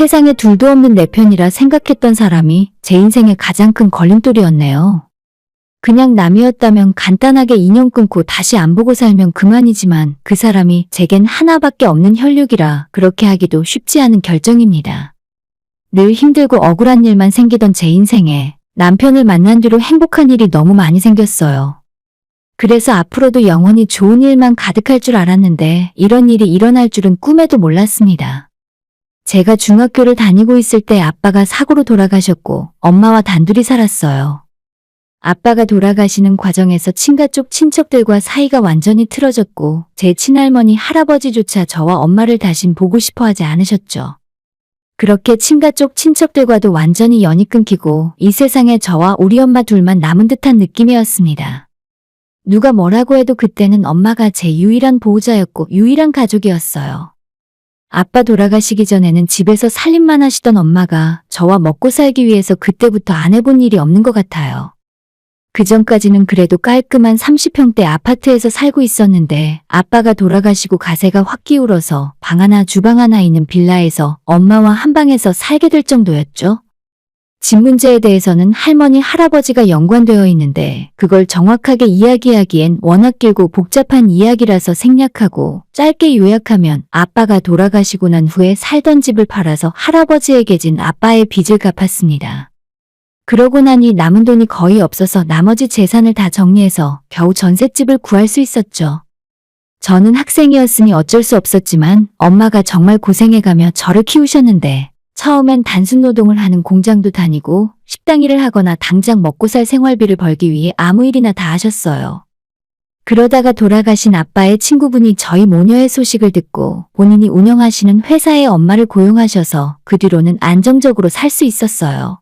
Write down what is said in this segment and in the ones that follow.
세상에 둘도 없는 내 편이라 생각했던 사람이 제 인생의 가장 큰 걸림돌이었네요. 그냥 남이었다면 간단하게 인연 끊고 다시 안 보고 살면 그만이지만 그 사람이 제겐 하나밖에 없는 혈육이라 그렇게 하기도 쉽지 않은 결정입니다. 늘 힘들고 억울한 일만 생기던 제 인생에 남편을 만난 뒤로 행복한 일이 너무 많이 생겼어요. 그래서 앞으로도 영원히 좋은 일만 가득할 줄 알았는데 이런 일이 일어날 줄은 꿈에도 몰랐습니다. 제가 중학교를 다니고 있을 때 아빠가 사고로 돌아가셨고 엄마와 단둘이 살았어요. 아빠가 돌아가시는 과정에서 친가 쪽 친척들과 사이가 완전히 틀어졌고 제 친할머니 할아버지조차 저와 엄마를 다신 보고 싶어 하지 않으셨죠. 그렇게 친가 쪽 친척들과도 완전히 연이 끊기고 이 세상에 저와 우리 엄마 둘만 남은 듯한 느낌이었습니다. 누가 뭐라고 해도 그때는 엄마가 제 유일한 보호자였고 유일한 가족이었어요. 아빠 돌아가시기 전에는 집에서 살림만 하시던 엄마가 저와 먹고 살기 위해서 그때부터 안 해본 일이 없는 것 같아요. 그전까지는 그래도 깔끔한 30평대 아파트에서 살고 있었는데 아빠가 돌아가시고 가세가 확 기울어서 방 하나 주방 하나 있는 빌라에서 엄마와 한 방에서 살게 될 정도였죠. 집 문제에 대해서는 할머니, 할아버지가 연관되어 있는데 그걸 정확하게 이야기하기엔 워낙 길고 복잡한 이야기라서 생략하고 짧게 요약하면 아빠가 돌아가시고 난 후에 살던 집을 팔아서 할아버지에게 진 아빠의 빚을 갚았습니다. 그러고 나니 남은 돈이 거의 없어서 나머지 재산을 다 정리해서 겨우 전셋집을 구할 수 있었죠. 저는 학생이었으니 어쩔 수 없었지만 엄마가 정말 고생해가며 저를 키우셨는데 처음엔 단순 노동을 하는 공장도 다니고 식당 일을 하거나 당장 먹고 살 생활비를 벌기 위해 아무 일이나 다 하셨어요. 그러다가 돌아가신 아빠의 친구분이 저희 모녀의 소식을 듣고 본인이 운영하시는 회사에 엄마를 고용하셔서 그 뒤로는 안정적으로 살 수 있었어요.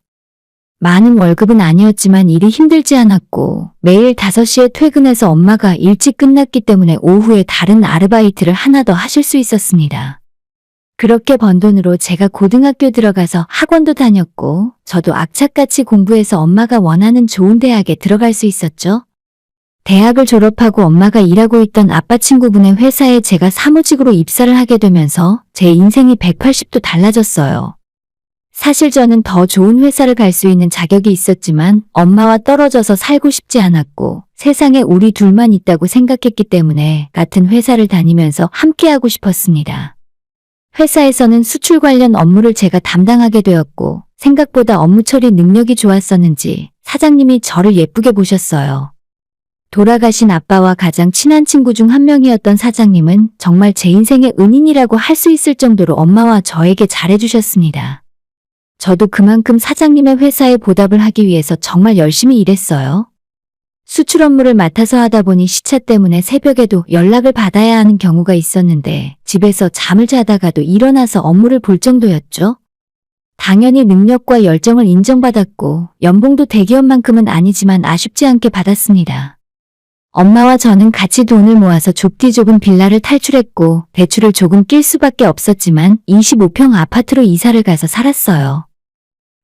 많은 월급은 아니었지만 일이 힘들지 않았고 매일 5시에 퇴근해서 엄마가 일찍 끝났기 때문에 오후에 다른 아르바이트를 하나 더 하실 수 있었습니다. 그렇게 번 돈으로 제가 고등학교 들어가서 학원도 다녔고 저도 악착같이 공부해서 엄마가 원하는 좋은 대학에 들어갈 수 있었죠. 대학을 졸업하고 엄마가 일하고 있던 아빠 친구분의 회사에 제가 사무직으로 입사를 하게 되면서 제 인생이 180도 달라졌어요. 사실 저는 더 좋은 회사를 갈 수 있는 자격이 있었지만 엄마와 떨어져서 살고 싶지 않았고 세상에 우리 둘만 있다고 생각했기 때문에 같은 회사를 다니면서 함께하고 싶었습니다. 회사에서는 수출 관련 업무를 제가 담당하게 되었고 생각보다 업무 처리 능력이 좋았었는지 사장님이 저를 예쁘게 보셨어요. 돌아가신 아빠와 가장 친한 친구 중 한 명이었던 사장님은 정말 제 인생의 은인이라고 할 수 있을 정도로 엄마와 저에게 잘해주셨습니다. 저도 그만큼 사장님의 회사에 보답을 하기 위해서 정말 열심히 일했어요. 수출 업무를 맡아서 하다 보니 시차 때문에 새벽에도 연락을 받아야 하는 경우가 있었는데 집에서 잠을 자다가도 일어나서 업무를 볼 정도였죠. 당연히 능력과 열정을 인정받았고 연봉도 대기업만큼은 아니지만 아쉽지 않게 받았습니다. 엄마와 저는 같이 돈을 모아서 좁디 좁은 빌라를 탈출했고 대출을 조금 낄 수밖에 없었지만 25평 아파트로 이사를 가서 살았어요.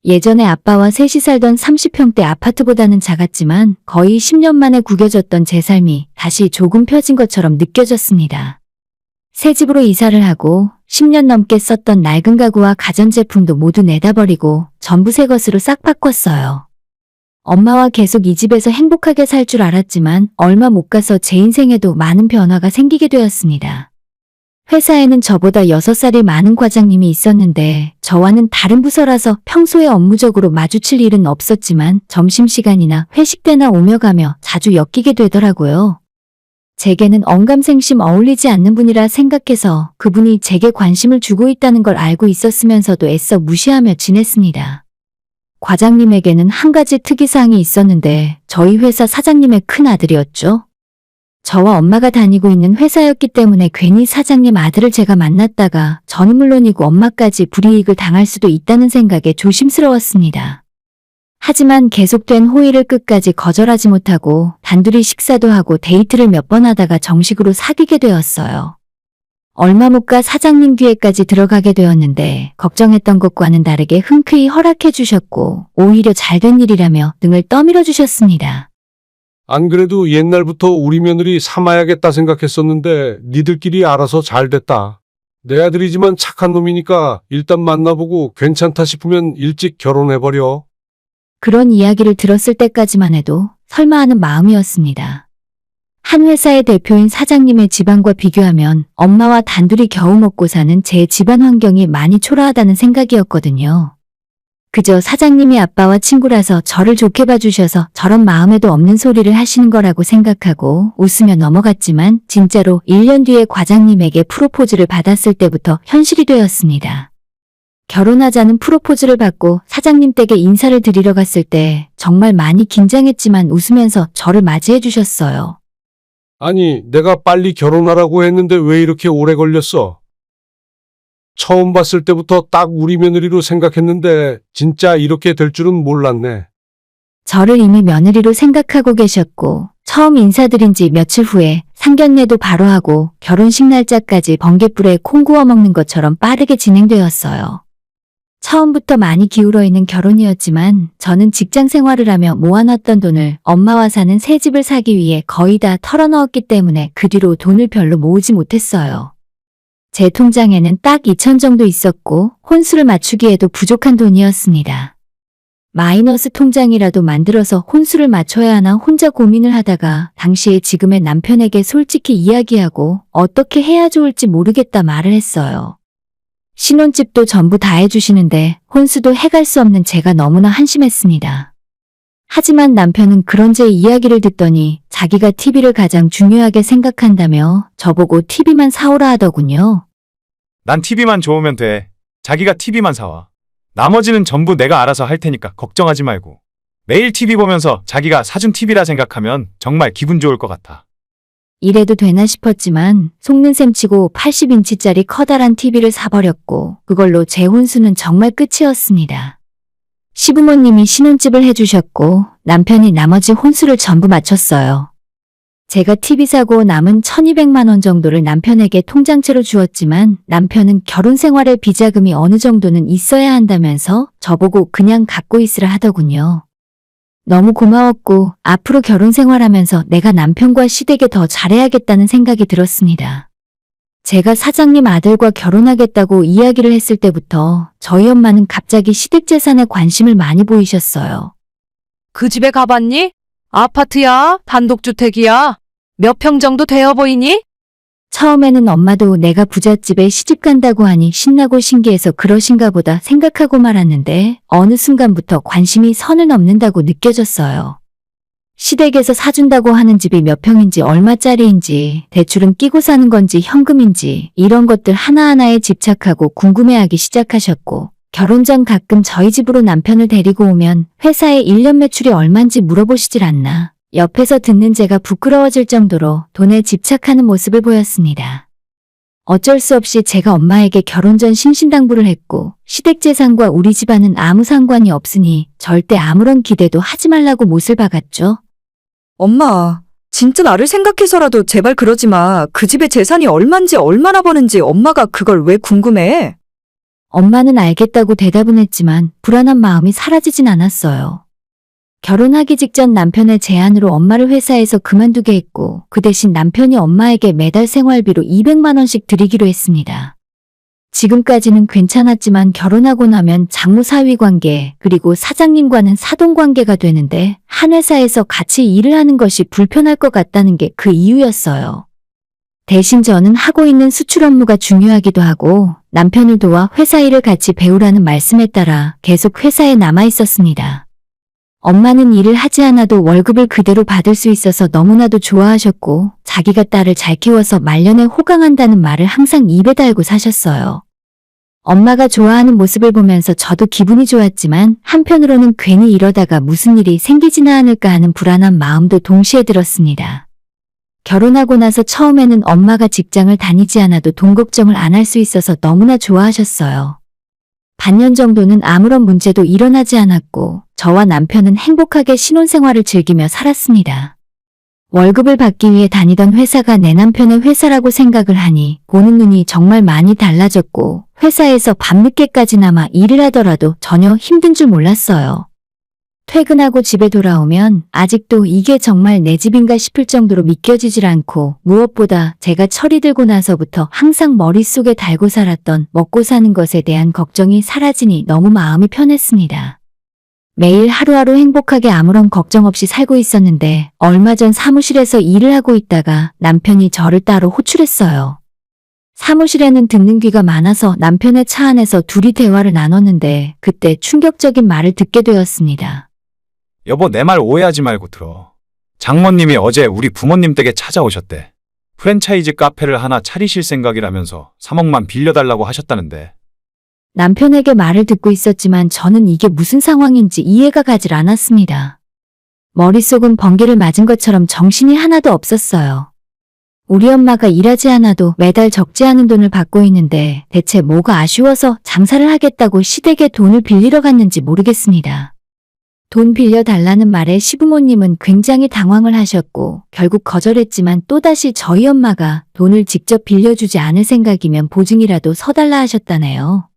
예전에 아빠와 셋이 살던 30평대 아파트보다는 작았지만 거의 10년 만에 구겨졌던 제 삶이 다시 조금 펴진 것처럼 느껴졌습니다. 새 집으로 이사를 하고 10년 넘게 썼던 낡은 가구와 가전제품도 모두 내다버리고 전부 새 것으로 싹 바꿨어요. 엄마와 계속 이 집에서 행복하게 살 줄 알았지만 얼마 못 가서 제 인생에도 많은 변화가 생기게 되었습니다. 회사에는 저보다 6살이 많은 과장님이 있었는데 저와는 다른 부서라서 평소에 업무적으로 마주칠 일은 없었지만 점심시간이나 회식 때나 오며 가며 자주 엮이게 되더라고요. 제게는 언감생심 어울리지 않는 분이라 생각해서 그분이 제게 관심을 주고 있다는 걸 알고 있었으면서도 애써 무시하며 지냈습니다. 과장님에게는 한 가지 특이사항이 있었는데 저희 회사 사장님의 큰 아들이었죠. 저와 엄마가 다니고 있는 회사였기 때문에 괜히 사장님 아들을 제가 만났다가 저는 물론이고 엄마까지 불이익을 당할 수도 있다는 생각에 조심스러웠습니다. 하지만 계속된 호의를 끝까지 거절하지 못하고 단둘이 식사도 하고 데이트를 몇 번 하다가 정식으로 사귀게 되었어요. 얼마 못 가 사장님 뒤에까지 들어가게 되었는데 걱정했던 것과는 다르게 흔쾌히 허락해 주셨고 오히려 잘된 일이라며 등을 떠밀어 주셨습니다. 안 그래도 옛날부터 우리 며느리 삼아야겠다 생각했었는데 니들끼리 알아서 잘 됐다. 내 아들이지만 착한 놈이니까 일단 만나보고 괜찮다 싶으면 일찍 결혼해버려. 그런 이야기를 들었을 때까지만 해도 설마 하는 마음이었습니다. 한 회사의 대표인 사장님의 집안과 비교하면 엄마와 단둘이 겨우 먹고 사는 제 집안 환경이 많이 초라하다는 생각이었거든요. 그저 사장님이 아빠와 친구라서 저를 좋게 봐주셔서 저런 마음에도 없는 소리를 하시는 거라고 생각하고 웃으며 넘어갔지만 진짜로 1년 뒤에 과장님에게 프로포즈를 받았을 때부터 현실이 되었습니다. 결혼하자는 프로포즈를 받고 사장님 댁에 인사를 드리러 갔을 때 정말 많이 긴장했지만 웃으면서 저를 맞이해 주셨어요. 아니, 내가 빨리 결혼하라고 했는데 왜 이렇게 오래 걸렸어? 처음 봤을 때부터 딱 우리 며느리로 생각했는데 진짜 이렇게 될 줄은 몰랐네. 저를 이미 며느리로 생각하고 계셨고 처음 인사드린 지 며칠 후에 상견례도 바로 하고 결혼식 날짜까지 번갯불에 콩 구워 먹는 것처럼 빠르게 진행되었어요. 처음부터 많이 기울어 있는 결혼이었지만 저는 직장 생활을 하며 모아놨던 돈을 엄마와 사는 새 집을 사기 위해 거의 다 털어넣었기 때문에 그 뒤로 돈을 별로 모으지 못했어요. 제 통장에는 딱 2천 정도 있었고 혼수를 맞추기에도 부족한 돈이었습니다. 마이너스 통장이라도 만들어서 혼수를 맞춰야 하나 혼자 고민을 하다가 당시에 지금의 남편에게 솔직히 이야기하고 어떻게 해야 좋을지 모르겠다 말을 했어요. 신혼집도 전부 다 해주시는데 혼수도 해갈 수 없는 제가 너무나 한심했습니다. 하지만 남편은 그런 제 이야기를 듣더니 자기가 TV를 가장 중요하게 생각한다며 저보고 TV만 사오라 하더군요. 난 TV만 좋으면 돼. 자기가 TV만 사와. 나머지는 전부 내가 알아서 할 테니까 걱정하지 말고. 매일 TV 보면서 자기가 사준 TV라 생각하면 정말 기분 좋을 것 같아. 이래도 되나 싶었지만 속는 셈 치고 80인치짜리 커다란 TV를 사버렸고 그걸로 제 혼수는 정말 끝이었습니다. 시부모님이 신혼집을 해주셨고 남편이 나머지 혼수를 전부 마쳤어요. 제가 TV 사고 남은 1200만 원 정도를 남편에게 통장채로 주었지만 남편은 결혼 생활에 비자금이 어느 정도는 있어야 한다면서 저보고 그냥 갖고 있으라 하더군요. 너무 고마웠고 앞으로 결혼 생활하면서 내가 남편과 시댁에 더 잘해야겠다는 생각이 들었습니다. 제가 사장님 아들과 결혼하겠다고 이야기를 했을 때부터 저희 엄마는 갑자기 시댁 재산에 관심을 많이 보이셨어요. 그 집에 가봤니? 아파트야? 단독주택이야? 몇 평 정도 되어 보이니? 처음에는 엄마도 내가 부잣집에 시집 간다고 하니 신나고 신기해서 그러신가 보다 생각하고 말았는데 어느 순간부터 관심이 선을 넘는다고 느껴졌어요. 시댁에서 사준다고 하는 집이 몇 평인지 얼마짜리인지 대출은 끼고 사는 건지 현금인지 이런 것들 하나하나에 집착하고 궁금해하기 시작하셨고 결혼 전 가끔 저희 집으로 남편을 데리고 오면 회사에 1년 매출이 얼만지 물어보시질 않나. 옆에서 듣는 제가 부끄러워질 정도로 돈에 집착하는 모습을 보였습니다. 어쩔 수 없이 제가 엄마에게 결혼 전 신신당부를 했고 시댁 재산과 우리 집안은 아무 상관이 없으니 절대 아무런 기대도 하지 말라고 못을 박았죠. 엄마, 진짜 나를 생각해서라도 제발 그러지 마. 그 집의 재산이 얼만지 얼마나 버는지 엄마가 그걸 왜 궁금해? 엄마는 알겠다고 대답은 했지만 불안한 마음이 사라지진 않았어요. 결혼하기 직전 남편의 제안으로 엄마를 회사에서 그만두게 했고 그 대신 남편이 엄마에게 매달 생활비로 200만 원씩 드리기로 했습니다. 지금까지는 괜찮았지만 결혼하고 나면 장모-사위 관계 그리고 사장님과는 사돈 관계가 되는데 한 회사에서 같이 일을 하는 것이 불편할 것 같다는 게 그 이유였어요. 대신 저는 하고 있는 수출 업무가 중요하기도 하고 남편을 도와 회사 일을 같이 배우라는 말씀에 따라 계속 회사에 남아 있었습니다. 엄마는 일을 하지 않아도 월급을 그대로 받을 수 있어서 너무나도 좋아하셨고 자기가 딸을 잘 키워서 말년에 호강한다는 말을 항상 입에 달고 사셨어요. 엄마가 좋아하는 모습을 보면서 저도 기분이 좋았지만 한편으로는 괜히 이러다가 무슨 일이 생기지나 않을까 하는 불안한 마음도 동시에 들었습니다. 결혼하고 나서 처음에는 엄마가 직장을 다니지 않아도 돈 걱정을 안 할 수 있어서 너무나 좋아하셨어요. 반년 정도는 아무런 문제도 일어나지 않았고 저와 남편은 행복하게 신혼생활을 즐기며 살았습니다. 월급을 받기 위해 다니던 회사가 내 남편의 회사라고 생각을 하니 보는 눈이 정말 많이 달라졌고 회사에서 밤늦게까지나마 일을 하더라도 전혀 힘든 줄 몰랐어요. 퇴근하고 집에 돌아오면 아직도 이게 정말 내 집인가 싶을 정도로 믿겨지질 않고, 무엇보다 제가 철이 들고 나서부터 항상 머릿속에 달고 살았던 먹고 사는 것에 대한 걱정이 사라지니 너무 마음이 편했습니다. 매일 하루하루 행복하게 아무런 걱정 없이 살고 있었는데, 얼마 전 사무실에서 일을 하고 있다가 남편이 저를 따로 호출했어요. 사무실에는 듣는 귀가 많아서 남편의 차 안에서 둘이 대화를 나눴는데, 그때 충격적인 말을 듣게 되었습니다. 여보, 내 말 오해하지 말고 들어. 장모님이 어제 우리 부모님 댁에 찾아오셨대. 프랜차이즈 카페를 하나 차리실 생각이라면서 3억만 빌려달라고 하셨다는데. 남편에게 말을 듣고 있었지만 저는 이게 무슨 상황인지 이해가 가질 않았습니다. 머릿속은 번개를 맞은 것처럼 정신이 하나도 없었어요. 우리 엄마가 일하지 않아도 매달 적지 않은 돈을 받고 있는데 대체 뭐가 아쉬워서 장사를 하겠다고 시댁에 돈을 빌리러 갔는지 모르겠습니다. 돈 빌려달라는 말에 시부모님은 굉장히 당황을 하셨고 결국 거절했지만 또다시 저희 엄마가 돈을 직접 빌려주지 않을 생각이면 보증이라도 서달라 하셨다네요.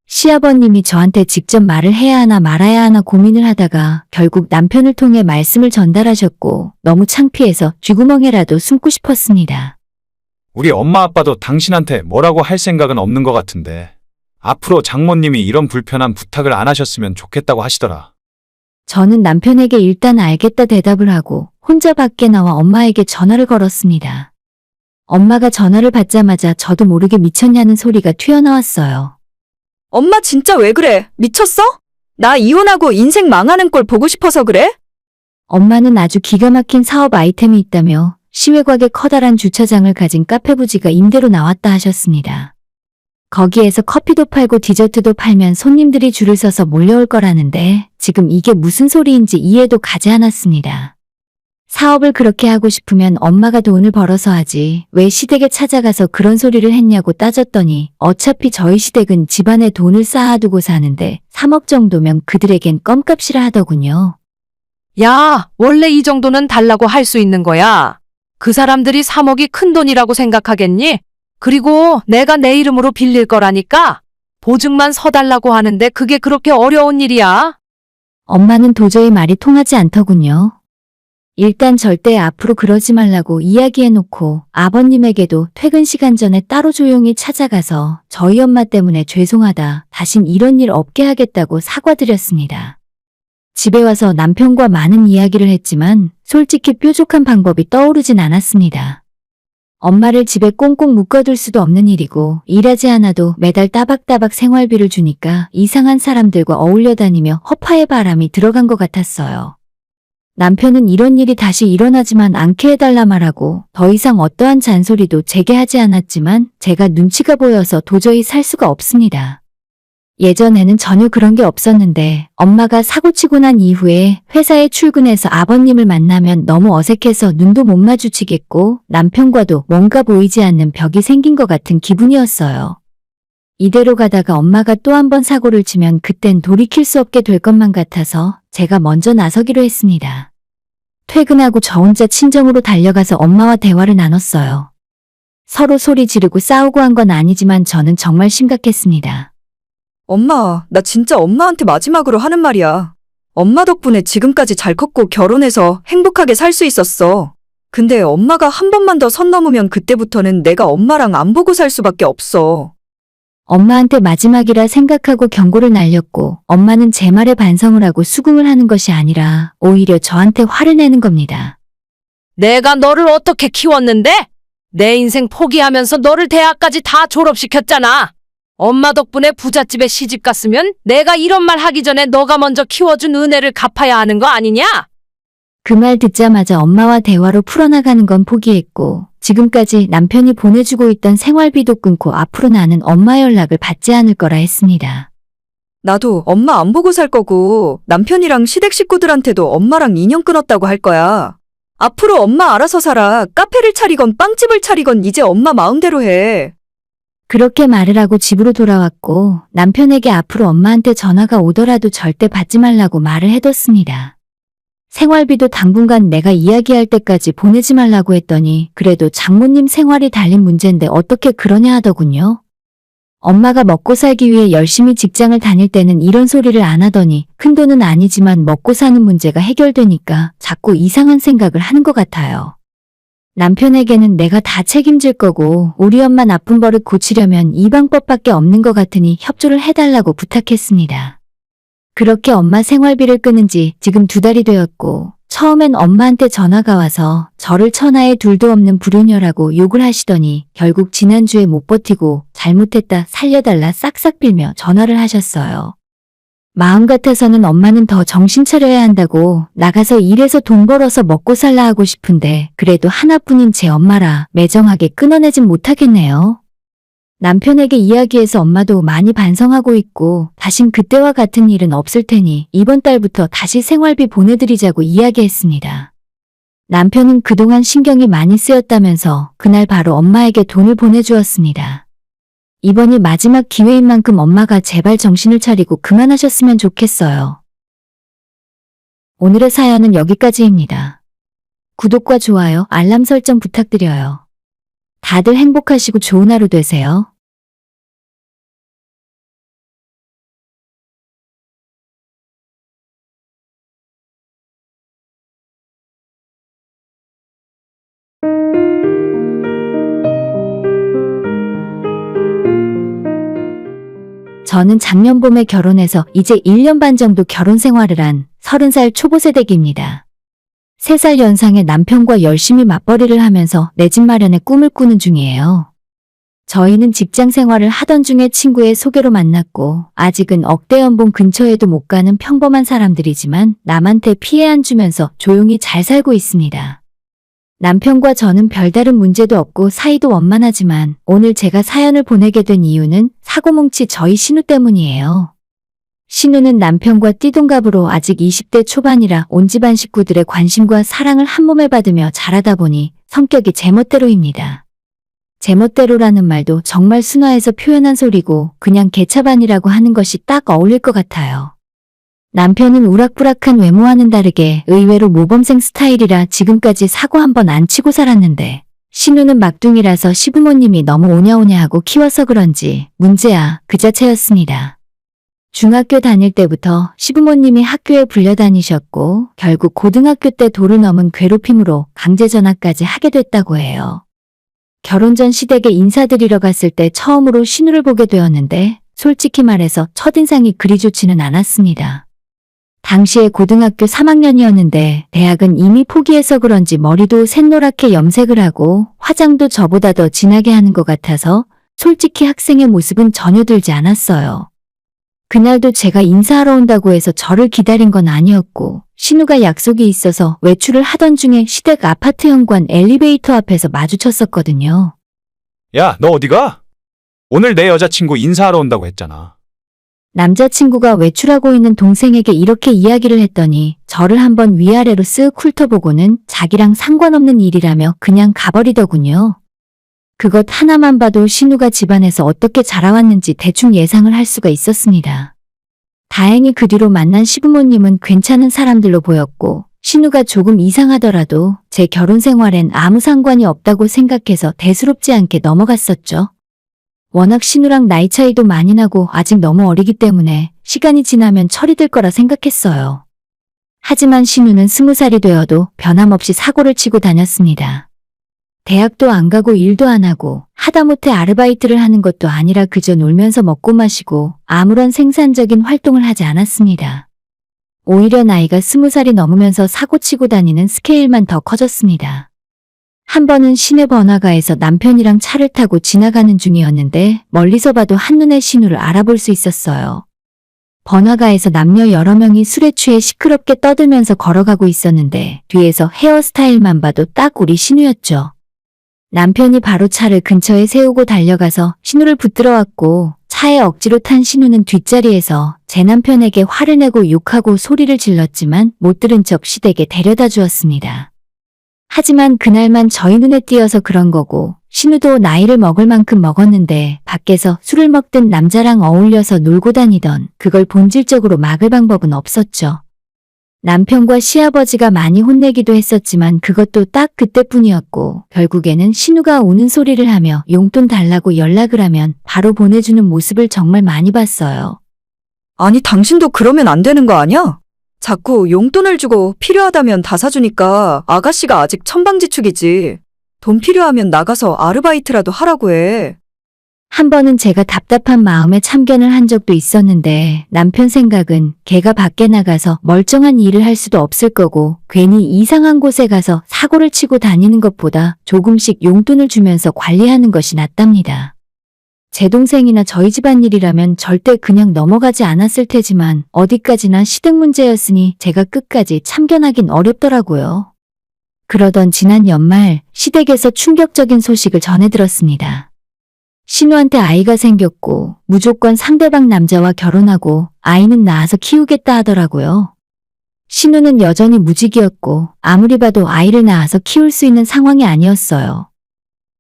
시아버님이 저한테 직접 말을 해야 하나 말아야 하나 고민을 하다가 결국 남편을 통해 말씀을 전달하셨고 너무 창피해서 쥐구멍에라도 숨고 싶었습니다. 우리 엄마 아빠도 당신한테 뭐라고 할 생각은 없는 것 같은데. 앞으로 장모님이 이런 불편한 부탁을 안 하셨으면 좋겠다고 하시더라. 저는 남편에게 일단 알겠다 대답을 하고 혼자 밖에 나와 엄마에게 전화를 걸었습니다. 엄마가 전화를 받자마자 저도 모르게 미쳤냐는 소리가 튀어나왔어요. 엄마 진짜 왜 그래? 미쳤어? 나 이혼하고 인생 망하는 꼴 보고 싶어서 그래? 엄마는 아주 기가 막힌 사업 아이템이 있다며 시외곽에 커다란 주차장을 가진 카페 부지가 임대로 나왔다 하셨습니다. 거기에서 커피도 팔고 디저트도 팔면 손님들이 줄을 서서 몰려올 거라는데 지금 이게 무슨 소리인지 이해도 가지 않았습니다. 사업을 그렇게 하고 싶으면 엄마가 돈을 벌어서 하지 왜 시댁에 찾아가서 그런 소리를 했냐고 따졌더니 어차피 저희 시댁은 집안에 돈을 쌓아두고 사는데 3억 정도면 그들에겐 껌값이라 하더군요. 야, 원래 이 정도는 달라고 할 수 있는 거야. 그 사람들이 3억이 큰 돈이라고 생각하겠니? 그리고 내가 내 이름으로 빌릴 거라니까 보증만 서달라고 하는데 그게 그렇게 어려운 일이야? 엄마는 도저히 말이 통하지 않더군요. 일단 절대 앞으로 그러지 말라고 이야기해놓고 아버님에게도 퇴근 시간 전에 따로 조용히 찾아가서 저희 엄마 때문에 죄송하다, 다신 이런 일 없게 하겠다고 사과드렸습니다. 집에 와서 남편과 많은 이야기를 했지만 솔직히 뾰족한 방법이 떠오르진 않았습니다. 엄마를 집에 꽁꽁 묶어둘 수도 없는 일이고 일하지 않아도 매달 따박따박 생활비를 주니까 이상한 사람들과 어울려 다니며 허파의 바람이 들어간 것 같았어요. 남편은 이런 일이 다시 일어나지만 않게 해달라 말하고 더 이상 어떠한 잔소리도 제게 하지 않았지만 제가 눈치가 보여서 도저히 살 수가 없습니다. 예전에는 전혀 그런 게 없었는데 엄마가 사고치고 난 이후에 회사에 출근해서 아버님을 만나면 너무 어색해서 눈도 못 마주치겠고 남편과도 뭔가 보이지 않는 벽이 생긴 것 같은 기분이었어요. 이대로 가다가 엄마가 또 한 번 사고를 치면 그땐 돌이킬 수 없게 될 것만 같아서 제가 먼저 나서기로 했습니다. 퇴근하고 저 혼자 친정으로 달려가서 엄마와 대화를 나눴어요. 서로 소리 지르고 싸우고 한 건 아니지만 저는 정말 심각했습니다. 엄마, 나 진짜 엄마한테 마지막으로 하는 말이야. 엄마 덕분에 지금까지 잘 컸고 결혼해서 행복하게 살 수 있었어. 근데 엄마가 한 번만 더 선 넘으면 그때부터는 내가 엄마랑 안 보고 살 수밖에 없어. 엄마한테 마지막이라 생각하고 경고를 날렸고 엄마는 제 말에 반성을 하고 수긍을 하는 것이 아니라 오히려 저한테 화를 내는 겁니다. 내가 너를 어떻게 키웠는데? 내 인생 포기하면서 너를 대학까지 다 졸업시켰잖아. 엄마 덕분에 부잣집에 시집 갔으면 내가 이런 말 하기 전에 너가 먼저 키워준 은혜를 갚아야 하는 거 아니냐? 그 말 듣자마자 엄마와 대화로 풀어나가는 건 포기했고 지금까지 남편이 보내주고 있던 생활비도 끊고 앞으로 나는 엄마 연락을 받지 않을 거라 했습니다. 나도 엄마 안 보고 살 거고 남편이랑 시댁 식구들한테도 엄마랑 인연 끊었다고 할 거야. 앞으로 엄마 알아서 살아. 카페를 차리건 빵집을 차리건 이제 엄마 마음대로 해. 그렇게 말을 하고 집으로 돌아왔고 남편에게 앞으로 엄마한테 전화가 오더라도 절대 받지 말라고 말을 해뒀습니다. 생활비도 당분간 내가 이야기할 때까지 보내지 말라고 했더니 그래도 장모님 생활이 달린 문제인데 어떻게 그러냐 하더군요. 엄마가 먹고 살기 위해 열심히 직장을 다닐 때는 이런 소리를 안 하더니 큰돈은 아니지만 먹고 사는 문제가 해결되니까 자꾸 이상한 생각을 하는 것 같아요. 남편에게는 내가 다 책임질 거고 우리 엄마 나쁜 버릇 고치려면 이 방법밖에 없는 것 같으니 협조를 해달라고 부탁했습니다. 그렇게 엄마 생활비를 끊은 지 지금 2달이 되었고 처음엔 엄마한테 전화가 와서 저를 천하에 둘도 없는 불효녀라고 욕을 하시더니 결국 지난주에 못 버티고 잘못했다 살려달라 싹싹 빌며 전화를 하셨어요. 마음 같아서는 엄마는 더 정신 차려야 한다고 나가서 일해서 돈 벌어서 먹고 살라 하고 싶은데 그래도 하나뿐인 제 엄마라 매정하게 끊어내진 못하겠네요. 남편에게 이야기해서 엄마도 많이 반성하고 있고 다신 그때와 같은 일은 없을 테니 이번 달부터 다시 생활비 보내드리자고 이야기했습니다. 남편은 그동안 신경이 많이 쓰였다면서 그날 바로 엄마에게 돈을 보내주었습니다. 이번이 마지막 기회인 만큼 엄마가 제발 정신을 차리고 그만하셨으면 좋겠어요. 오늘의 사연은 여기까지입니다. 구독과 좋아요, 알람 설정 부탁드려요. 다들 행복하시고 좋은 하루 되세요. 저는 작년 봄에 결혼해서 이제 1년 반 정도 결혼 생활을 한 30살 초보 세대기입니다. 3살 연상의 남편과 열심히 맞벌이를 하면서 내 집 마련의 꿈을 꾸는 중이에요. 저희는 직장 생활을 하던 중에 친구의 소개로 만났고 아직은 억대 연봉 근처에도 못 가는 평범한 사람들이지만 남한테 피해 안 주면서 조용히 잘 살고 있습니다. 남편과 저는 별다른 문제도 없고 사이도 원만하지만 오늘 제가 사연을 보내게 된 이유는 사고뭉치 저희 신우 때문이에요. 신우는 남편과 띠동갑으로 아직 20대 초반이라 온 집안 식구들의 관심과 사랑을 한몸에 받으며 자라다 보니 성격이 제멋대로입니다. 제멋대로라는 말도 정말 순화해서 표현한 소리고 그냥 개차반이라고 하는 것이 딱 어울릴 것 같아요. 남편은 우락부락한 외모와는 다르게 의외로 모범생 스타일이라 지금까지 사고 한 번 안 치고 살았는데 신우는 막둥이라서 시부모님이 너무 오냐오냐하고 키워서 그런지 문제야 그 자체였습니다. 중학교 다닐 때부터 시부모님이 학교에 불려다니셨고 결국 고등학교 때 도를 넘은 괴롭힘으로 강제 전학까지 하게 됐다고 해요. 결혼 전 시댁에 인사드리러 갔을 때 처음으로 신우를 보게 되었는데 솔직히 말해서 첫인상이 그리 좋지는 않았습니다. 당시에 고등학교 3학년이었는데 대학은 이미 포기해서 그런지 머리도 샛노랗게 염색을 하고 화장도 저보다 더 진하게 하는 것 같아서 솔직히 학생의 모습은 전혀 들지 않았어요. 그날도 제가 인사하러 온다고 해서 저를 기다린 건 아니었고 신우가 약속이 있어서 외출을 하던 중에 시댁 아파트 현관 엘리베이터 앞에서 마주쳤었거든요. 야, 너 어디가? 오늘 내 여자친구 인사하러 온다고 했잖아. 남자친구가 외출하고 있는 동생에게 이렇게 이야기를 했더니 저를 한번 위아래로 쓱 훑어보고는 자기랑 상관없는 일이라며 그냥 가버리더군요. 그것 하나만 봐도 신우가 집안에서 어떻게 자라왔는지 대충 예상을 할 수가 있었습니다. 다행히 그 뒤로 만난 시부모님은 괜찮은 사람들로 보였고 신우가 조금 이상하더라도 제 결혼 생활엔 아무 상관이 없다고 생각해서 대수롭지 않게 넘어갔었죠. 워낙 신우랑 나이 차이도 많이 나고 아직 너무 어리기 때문에 시간이 지나면 처리될 거라 생각했어요. 하지만 신우는 20살이 되어도 변함없이 사고를 치고 다녔습니다. 대학도 안 가고 일도 안 하고 하다못해 아르바이트를 하는 것도 아니라 그저 놀면서 먹고 마시고 아무런 생산적인 활동을 하지 않았습니다. 오히려 나이가 20살이 넘으면서 사고치고 다니는 스케일만 더 커졌습니다. 한 번은 시내 번화가에서 남편이랑 차를 타고 지나가는 중이었는데 멀리서 봐도 한눈에 신우를 알아볼 수 있었어요. 번화가에서 남녀 여러 명이 술에 취해 시끄럽게 떠들면서 걸어가고 있었는데 뒤에서 헤어스타일만 봐도 딱 우리 신우였죠. 남편이 바로 차를 근처에 세우고 달려가서 신우를 붙들어 왔고 차에 억지로 탄 신우는 뒷자리에서 제 남편에게 화를 내고 욕하고 소리를 질렀지만 못 들은 척 시댁에 데려다 주었습니다. 하지만 그날만 저희 눈에 띄어서 그런 거고 신우도 나이를 먹을 만큼 먹었는데 밖에서 술을 먹든 남자랑 어울려서 놀고 다니던 그걸 본질적으로 막을 방법은 없었죠. 남편과 시아버지가 많이 혼내기도 했었지만 그것도 딱 그때뿐이었고 결국에는 신우가 우는 소리를 하며 용돈 달라고 연락을 하면 바로 보내주는 모습을 정말 많이 봤어요. 아니, 당신도 그러면 안 되는 거 아니야? 자꾸 용돈을 주고 필요하다면 다 사주니까 아가씨가 아직 천방지축이지. 돈 필요하면 나가서 아르바이트라도 하라고 해. 한 번은 제가 답답한 마음에 참견을 한 적도 있었는데 남편 생각은 걔가 밖에 나가서 멀쩡한 일을 할 수도 없을 거고 괜히 이상한 곳에 가서 사고를 치고 다니는 것보다 조금씩 용돈을 주면서 관리하는 것이 낫답니다. 제 동생이나 저희 집안 일이라면 절대 그냥 넘어가지 않았을 테지만 어디까지나 시댁 문제였으니 제가 끝까지 참견하긴 어렵더라고요. 그러던 지난 연말 시댁에서 충격적인 소식을 전해 들었습니다. 신우한테 아이가 생겼고 무조건 상대방 남자와 결혼하고 아이는 낳아서 키우겠다 하더라고요. 신우는 여전히 무직이었고 아무리 봐도 아이를 낳아서 키울 수 있는 상황이 아니었어요.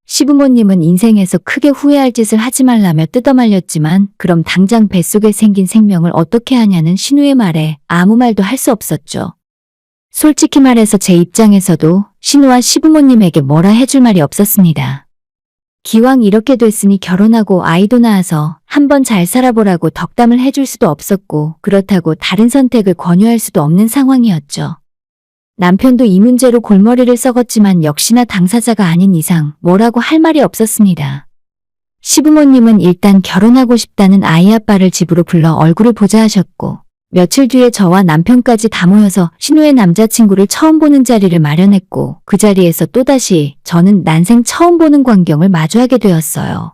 시부모님은 인생에서 크게 후회할 짓을 하지 말라며 뜯어말렸지만 그럼 당장 뱃속에 생긴 생명을 어떻게 하냐는 신우의 말에 아무 말도 할 수 없었죠. 솔직히 말해서 제 입장에서도 신우와 시부모님에게 뭐라 해줄 말이 없었습니다. 기왕 이렇게 됐으니 결혼하고 아이도 낳아서 한번 잘 살아보라고 덕담을 해줄 수도 없었고 그렇다고 다른 선택을 권유할 수도 없는 상황이었죠. 남편도 이 문제로 골머리를 썩었지만 역시나 당사자가 아닌 이상 뭐라고 할 말이 없었습니다. 시부모님은 일단 결혼하고 싶다는 아이 아빠를 집으로 불러 얼굴을 보자 하셨고 며칠 뒤에 저와 남편까지 다 모여서 신우의 남자친구를 처음 보는 자리를 마련했고 그 자리에서 또다시 저는 난생 처음 보는 광경을 마주하게 되었어요.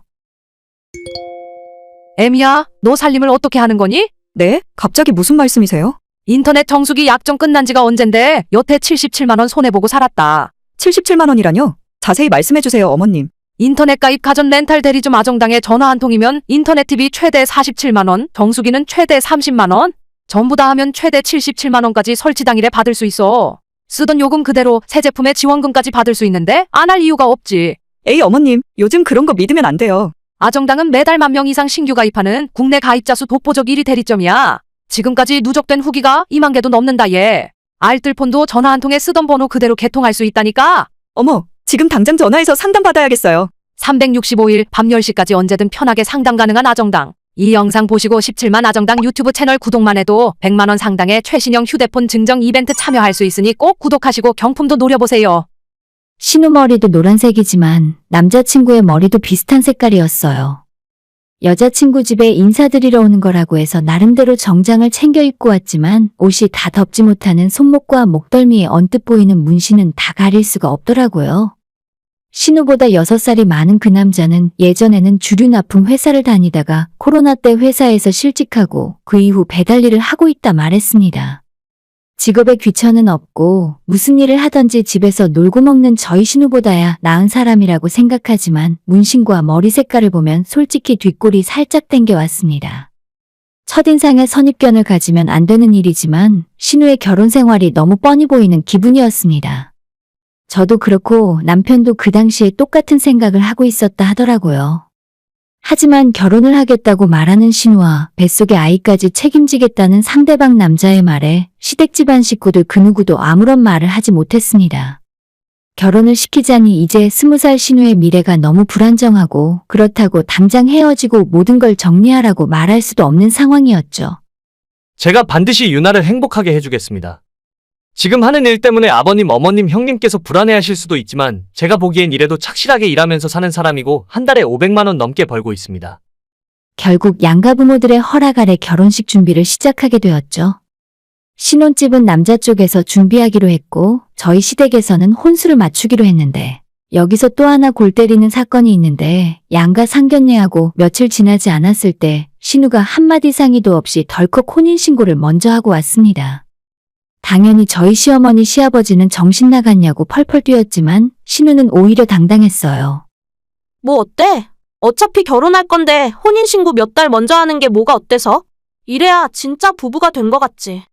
애미야, 너 살림을 어떻게 하는 거니? 네? 갑자기 무슨 말씀이세요? 인터넷 정수기 약정 끝난 지가 언젠데 여태 77만 원 손해보고 살았다. 77만 원이라뇨? 자세히 말씀해 주세요, 어머님. 인터넷 가입 가전 렌탈 대리점 아정당에 전화 한 통이면 인터넷 TV 최대 47만 원, 정수기는 최대 30만 원, 전부 다 하면 최대 77만 원까지 설치 당일에 받을 수 있어. 쓰던 요금 그대로 새 제품에 지원금까지 받을 수 있는데 안 할 이유가 없지. 에이, 어머님, 요즘 그런 거 믿으면 안 돼요. 아정당은 매달 10,000명 이상 신규 가입하는 국내 가입자 수 독보적 1위 대리점이야. 지금까지 누적된 후기가 2만 개도 넘는다 얘. 알뜰폰도 전화 한 통에 쓰던 번호 그대로 개통할 수 있다니까. 어머, 지금 당장 전화해서 상담 받아야겠어요. 365일 밤 10시까지 언제든 편하게 상담 가능한 아정당. 이 영상 보시고 17만 아정당 유튜브 채널 구독만 해도 100만 원 상당의 최신형 휴대폰 증정 이벤트 참여할 수 있으니 꼭 구독하시고 경품도 노려보세요. 신우 머리도 노란색이지만 남자친구의 머리도 비슷한 색깔이었어요. 여자친구 집에 인사드리러 오는 거라고 해서 나름대로 정장을 챙겨 입고 왔지만 옷이 다 덮지 못하는 손목과 목덜미에 언뜻 보이는 문신은 다 가릴 수가 없더라고요. 신우보다 6살이 많은 그 남자는 예전에는 주류 납품 회사를 다니다가 코로나 때 회사에서 실직하고 그 이후 배달 일을 하고 있다 말했습니다. 직업에 귀천은 없고 무슨 일을 하던지 집에서 놀고 먹는 저희 신우보다야 나은 사람이라고 생각하지만 문신과 머리 색깔을 보면 솔직히 뒷골이 살짝 땡겨왔습니다. 첫인상에 선입견을 가지면 안 되는 일이지만 신우의 결혼 생활이 너무 뻔히 보이는 기분이었습니다. 저도 그렇고 남편도 그 당시에 똑같은 생각을 하고 있었다 하더라고요. 하지만 결혼을 하겠다고 말하는 신우와 뱃속의 아이까지 책임지겠다는 상대방 남자의 말에 시댁 집안 식구들 그 누구도 아무런 말을 하지 못했습니다. 결혼을 시키자니 이제 20살 신우의 미래가 너무 불안정하고 그렇다고 당장 헤어지고 모든 걸 정리하라고 말할 수도 없는 상황이었죠. 제가 반드시 유나를 행복하게 해주겠습니다. 지금 하는 일 때문에 아버님, 어머님, 형님께서 불안해하실 수도 있지만 제가 보기엔 이래도 착실하게 일하면서 사는 사람이고 한 달에 500만 원 넘게 벌고 있습니다. 결국 양가 부모들의 허락 아래 결혼식 준비를 시작하게 되었죠. 신혼집은 남자 쪽에서 준비하기로 했고 저희 시댁에서는 혼수를 맞추기로 했는데 여기서 또 하나 골 때리는 사건이 있는데 양가 상견례하고 며칠 지나지 않았을 때 신우가 한마디 상의도 없이 덜컥 혼인신고를 먼저 하고 왔습니다. 당연히 저희 시어머니 시아버지는 정신 나갔냐고 펄펄 뛰었지만 신우는 오히려 당당했어요. 뭐 어때? 어차피 결혼할 건데 혼인신고 몇 달 먼저 하는 게 뭐가 어때서? 이래야 진짜 부부가 된 거 같지.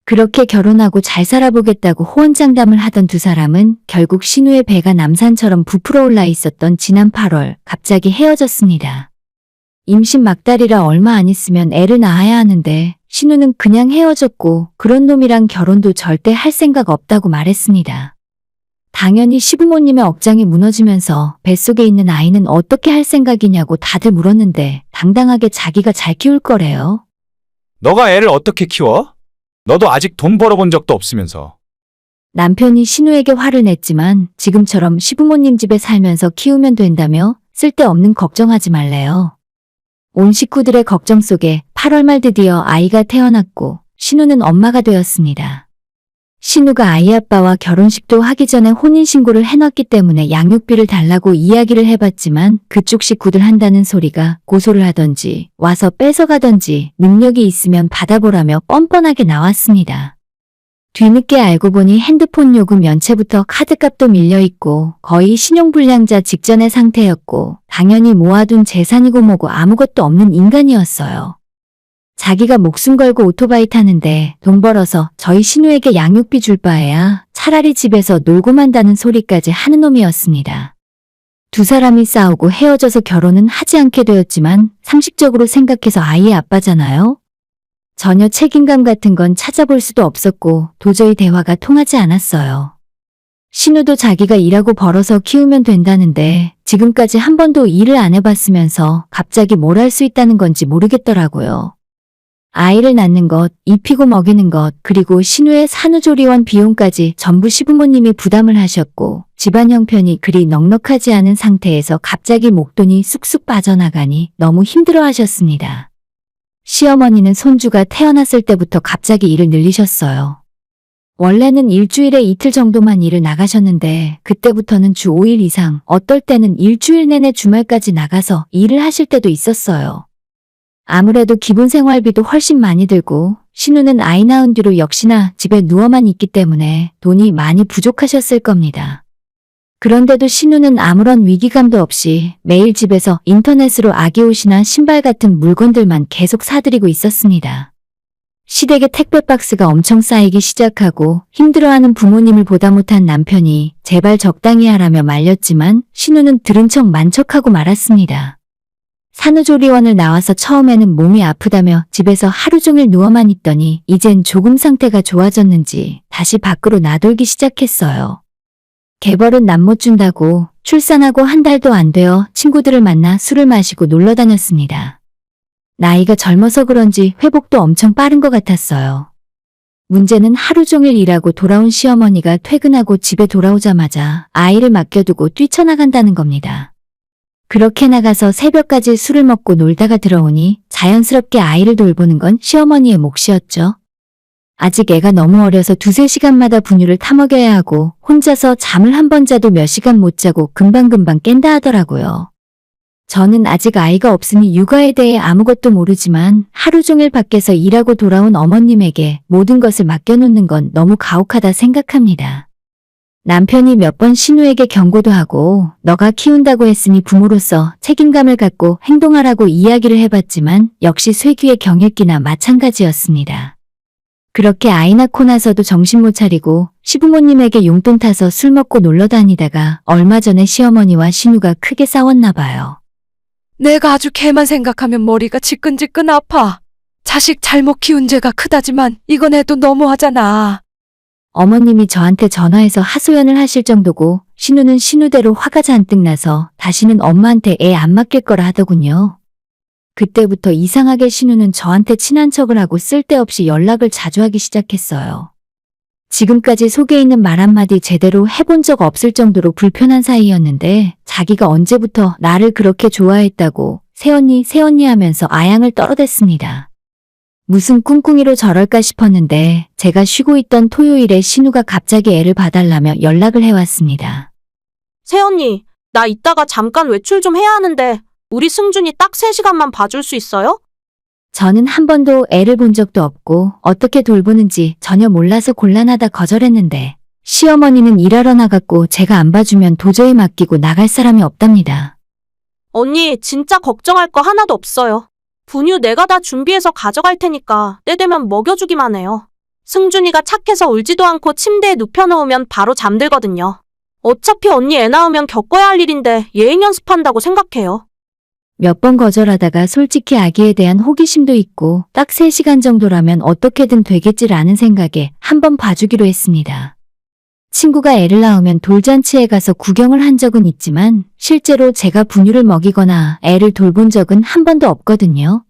그렇게 결혼하고 잘 살아보겠다고 호언장담을 하던 두 사람은 결국 신우의 배가 남산처럼 부풀어 올라 있었던 지난 8월 갑자기 헤어졌습니다. 임신 막달이라 얼마 안 있으면 애를 낳아야 하는데 신우는 그냥 헤어졌고 그런 놈이랑 결혼도 절대 할 생각 없다고 말했습니다. 당연히 시부모님의 억장이 무너지면서 뱃속에 있는 아이는 어떻게 할 생각이냐고 다들 물었는데 당당하게 자기가 잘 키울 거래요. 너가 애를 어떻게 키워? 너도 아직 돈 벌어본 적도 없으면서. 남편이 신우에게 화를 냈지만 지금처럼 시부모님 집에 살면서 키우면 된다며 쓸데없는 걱정하지 말래요. 온 식구들의 걱정 속에 8월 말 드디어 아이가 태어났고 신우는 엄마가 되었습니다. 신우가 아이 아빠와 결혼식도 하기 전에 혼인신고를 해놨기 때문에 양육비를 달라고 이야기를 해봤지만 그쪽 식구들 한다는 소리가 고소를 하던지 와서 뺏어가던지 능력이 있으면 받아보라며 뻔뻔하게 나왔습니다. 뒤늦게 알고 보니 핸드폰 요금 연체부터 카드값도 밀려있고 거의 신용불량자 직전의 상태였고 당연히 모아둔 재산이고 뭐고 아무것도 없는 인간이었어요. 자기가 목숨 걸고 오토바이 타는데 돈 벌어서 저희 신우에게 양육비 줄 바에야 차라리 집에서 놀고 만다는 소리까지 하는 놈이었습니다. 두 사람이 싸우고 헤어져서 결혼은 하지 않게 되었지만 상식적으로 생각해서 아이의 아빠잖아요. 전혀 책임감 같은 건 찾아볼 수도 없었고 도저히 대화가 통하지 않았어요. 신우도 자기가 일하고 벌어서 키우면 된다는데 지금까지 한 번도 일을 안 해봤으면서 갑자기 뭘 할 수 있다는 건지 모르겠더라고요. 아이를 낳는 것, 입히고 먹이는 것, 그리고 신우의 산후조리원 비용까지 전부 시부모님이 부담을 하셨고 집안 형편이 그리 넉넉하지 않은 상태에서 갑자기 목돈이 쑥쑥 빠져나가니 너무 힘들어 하셨습니다. 시어머니는 손주가 태어났을 때부터 갑자기 일을 늘리셨어요. 원래는 일주일에 이틀 정도만 일을 나가셨는데 그때부터는 주 5일 이상, 어떨 때는 일주일 내내 주말까지 나가서 일을 하실 때도 있었어요. 아무래도 기본 생활비도 훨씬 많이 들고 신우는 아이 낳은 뒤로 역시나 집에 누워만 있기 때문에 돈이 많이 부족하셨을 겁니다. 그런데도 신우는 아무런 위기감도 없이 매일 집에서 인터넷으로 아기 옷이나 신발 같은 물건들만 계속 사들이고 있었습니다. 시댁에 택배 박스가 엄청 쌓이기 시작하고 힘들어하는 부모님을 보다 못한 남편이 제발 적당히 하라며 말렸지만 신우는 들은 척 만척하고 말았습니다. 산후조리원을 나와서 처음에는 몸이 아프다며 집에서 하루 종일 누워만 있더니 이젠 조금 상태가 좋아졌는지 다시 밖으로 나돌기 시작했어요. 개벌은 남 못 준다고 출산하고 한 달도 안 되어 친구들을 만나 술을 마시고 놀러 다녔습니다. 나이가 젊어서 그런지 회복도 엄청 빠른 것 같았어요. 문제는 하루 종일 일하고 돌아온 시어머니가 퇴근하고 집에 돌아오자마자 아이를 맡겨두고 뛰쳐나간다는 겁니다. 그렇게 나가서 새벽까지 술을 먹고 놀다가 들어오니 자연스럽게 아이를 돌보는 건 시어머니의 몫이었죠. 아직 애가 너무 어려서 2-3시간마다 분유를 타먹여야 하고 혼자서 잠을 한 번 자도 몇 시간 못 자고 금방금방 깬다 하더라고요. 저는 아직 아이가 없으니 육아에 대해 아무것도 모르지만 하루 종일 밖에서 일하고 돌아온 어머님에게 모든 것을 맡겨놓는 건 너무 가혹하다 생각합니다. 남편이 몇 번 신우에게 경고도 하고 너가 키운다고 했으니 부모로서 책임감을 갖고 행동하라고 이야기를 해봤지만 역시 쇠귀의 경읽기나 마찬가지였습니다. 그렇게 아이 낳고 나서도 정신 못 차리고 시부모님에게 용돈 타서 술 먹고 놀러 다니다가 얼마 전에 시어머니와 신우가 크게 싸웠나 봐요. 내가 아주 걔만 생각하면 머리가 지끈지끈 아파. 자식 잘못 키운 죄가 크다지만 이건 애도 너무하잖아. 어머님이 저한테 전화해서 하소연을 하실 정도고 신우는 신우대로 화가 잔뜩 나서 다시는 엄마한테 애 안 맡길 거라 하더군요. 그때부터 이상하게 신우는 저한테 친한 척을 하고 쓸데없이 연락을 자주 하기 시작했어요. 지금까지 속에 있는 말 한마디 제대로 해본 적 없을 정도로 불편한 사이였는데 자기가 언제부터 나를 그렇게 좋아했다고 새언니 하면서 아양을 떨어댔습니다. 무슨 꿍꿍이로 저럴까 싶었는데 제가 쉬고 있던 토요일에 신우가 갑자기 애를 봐달라며 연락을 해왔습니다. 새언니, 나 이따가 잠깐 외출 좀 해야 하는데 우리 승준이 딱 3시간만 봐줄 수 있어요? 저는 한 번도 애를 본 적도 없고 어떻게 돌보는지 전혀 몰라서 곤란하다 거절했는데 시어머니는 일하러 나갔고 제가 안 봐주면 도저히 맡기고 나갈 사람이 없답니다. 언니, 진짜 걱정할 거 하나도 없어요. 분유 내가 다 준비해서 가져갈 테니까 때 되면 먹여주기만 해요. 승준이가 착해서 울지도 않고 침대에 눕혀놓으면 바로 잠들거든요. 어차피 언니 애 낳으면 겪어야 할 일인데 예행 연습한다고 생각해요. 몇 번 거절하다가 솔직히 아기에 대한 호기심도 있고 딱 3시간 정도라면 어떻게든 되겠지라는 생각에 한번 봐주기로 했습니다. 친구가 애를 낳으면 돌잔치에 가서 구경을 한 적은 있지만 실제로 제가 분유를 먹이거나 애를 돌본 적은 한 번도 없거든요.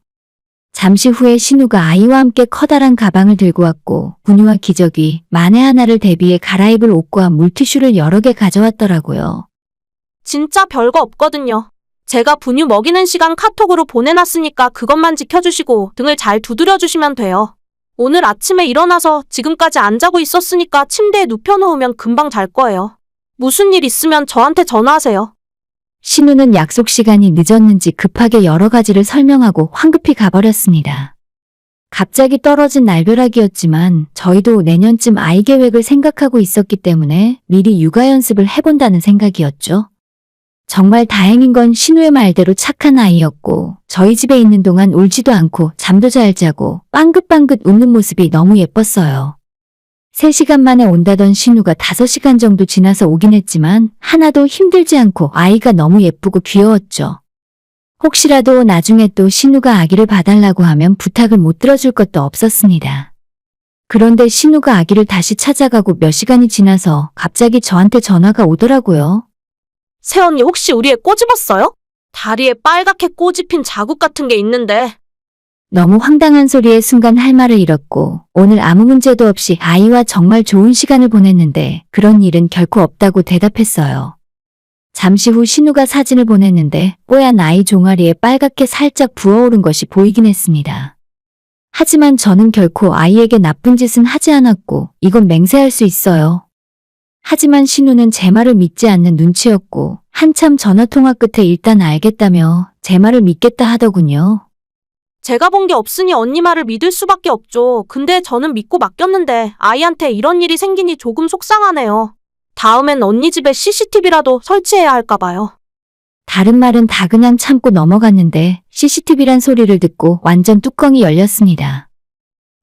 잠시 후에 신우가 아이와 함께 커다란 가방을 들고 왔고 분유와 기저귀, 만에 하나를 대비해 갈아입을 옷과 물티슈를 여러 개 가져왔더라고요. 진짜 별거 없거든요. 제가 분유 먹이는 시간 카톡으로 보내놨으니까 그것만 지켜주시고 등을 잘 두드려주시면 돼요. 오늘 아침에 일어나서 지금까지 안 자고 있었으니까 침대에 눕혀놓으면 금방 잘 거예요. 무슨 일 있으면 저한테 전화하세요. 신우는 약속 시간이 늦었는지 급하게 여러 가지를 설명하고 황급히 가버렸습니다. 갑자기 떨어진 날벼락이었지만 저희도 내년쯤 아이 계획을 생각하고 있었기 때문에 미리 육아 연습을 해본다는 생각이었죠. 정말 다행인 건 신우의 말대로 착한 아이였고 저희 집에 있는 동안 울지도 않고 잠도 잘 자고 빵긋빵긋 웃는 모습이 너무 예뻤어요. 3시간 만에 온다던 신우가 5시간 정도 지나서 오긴 했지만 하나도 힘들지 않고 아이가 너무 예쁘고 귀여웠죠. 혹시라도 나중에 또 신우가 아기를 봐달라고 하면 부탁을 못 들어줄 것도 없었습니다. 그런데 신우가 아기를 다시 찾아가고 몇 시간이 지나서 갑자기 저한테 전화가 오더라고요. 새언니 혹시 우리 애 꼬집었어요? 다리에 빨갛게 꼬집힌 자국 같은 게 있는데. 너무 황당한 소리에 순간 할 말을 잃었고 오늘 아무 문제도 없이 아이와 정말 좋은 시간을 보냈는데 그런 일은 결코 없다고 대답했어요. 잠시 후 신우가 사진을 보냈는데 뽀얀 아이 종아리에 빨갛게 살짝 부어오른 것이 보이긴 했습니다. 하지만 저는 결코 아이에게 나쁜 짓은 하지 않았고 이건 맹세할 수 있어요. 하지만 신우는 제 말을 믿지 않는 눈치였고 한참 전화통화 끝에 일단 알겠다며 제 말을 믿겠다 하더군요. 제가 본 게 없으니 언니 말을 믿을 수밖에 없죠. 근데 저는 믿고 맡겼는데 아이한테 이런 일이 생기니 조금 속상하네요. 다음엔 언니 집에 CCTV라도 설치해야 할까 봐요. 다른 말은 다 그냥 참고 넘어갔는데 CCTV란 소리를 듣고 완전 뚜껑이 열렸습니다.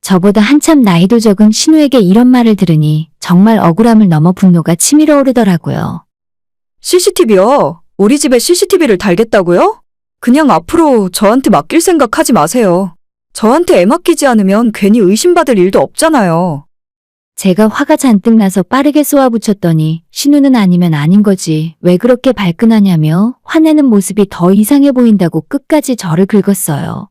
저보다 한참 나이도 적은 신우에게 이런 말을 들으니 정말 억울함을 넘어 분노가 치밀어 오르더라고요. CCTV요? 우리 집에 CCTV를 달겠다고요? 그냥 앞으로 저한테 맡길 생각 하지 마세요. 저한테 애 맡기지 않으면 괜히 의심받을 일도 없잖아요. 제가 화가 잔뜩 나서 빠르게 쏘아붙였더니 신우는 아니면 아닌 거지 왜 그렇게 발끈하냐며 화내는 모습이 더 이상해 보인다고 끝까지 저를 긁었어요.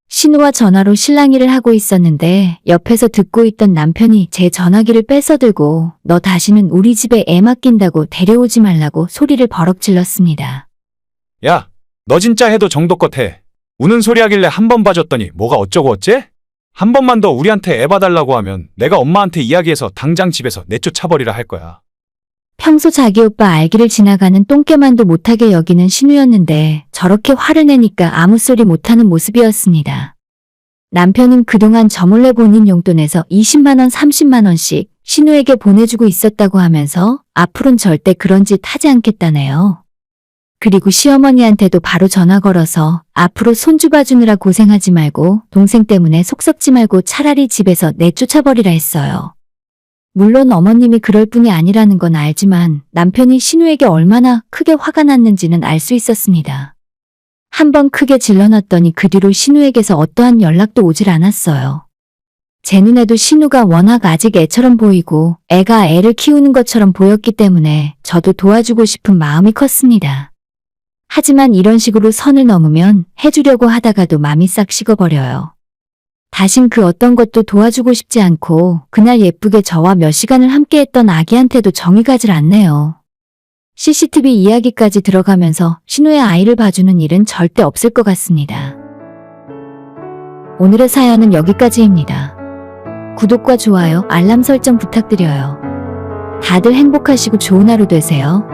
신우와 전화로 실랑이를 하고 있었는데 옆에서 듣고 있던 남편이 제 전화기를 뺏어들고 너 다시는 우리 집에 애 맡긴다고 데려오지 말라고 소리를 버럭 질렀습니다. 야, 너 진짜 해도 정도껏 해. 우는 소리 하길래 한 번 봐줬더니 뭐가 어쩌고 어째? 한 번만 더 우리한테 애 봐달라고 하면 내가 엄마한테 이야기해서 당장 집에서 내쫓아버리라 할 거야. 평소 자기 오빠 알기를 지나가는 똥개만도 못하게 여기는 신우였는데 저렇게 화를 내니까 아무 소리 못하는 모습이었습니다. 남편은 그동안 저 몰래 본인 용돈에서 20만 원, 30만 원씩 신우에게 보내주고 있었다고 하면서 앞으로는 절대 그런 짓 하지 않겠다네요. 그리고 시어머니한테도 바로 전화 걸어서 앞으로 손주 봐주느라 고생하지 말고 동생 때문에 속 썩지 말고 차라리 집에서 내쫓아버리라 했어요. 물론 어머님이 그럴 뿐이 아니라는 건 알지만 남편이 신우에게 얼마나 크게 화가 났는지는 알 수 있었습니다. 한번 크게 질러놨더니 그 뒤로 신우에게서 어떠한 연락도 오질 않았어요. 제 눈에도 신우가 워낙 아직 애처럼 보이고 애가 애를 키우는 것처럼 보였기 때문에 저도 도와주고 싶은 마음이 컸습니다. 하지만 이런 식으로 선을 넘으면 해주려고 하다가도 맘이 싹 식어버려요. 다신 그 어떤 것도 도와주고 싶지 않고 그날 예쁘게 저와 몇 시간을 함께했던 아기한테도 정이 가질 않네요. CCTV 이야기까지 들어가면서 신우의 아이를 봐주는 일은 절대 없을 것 같습니다. 오늘의 사연은 여기까지입니다. 구독과 좋아요, 알람 설정 부탁드려요. 다들 행복하시고 좋은 하루 되세요.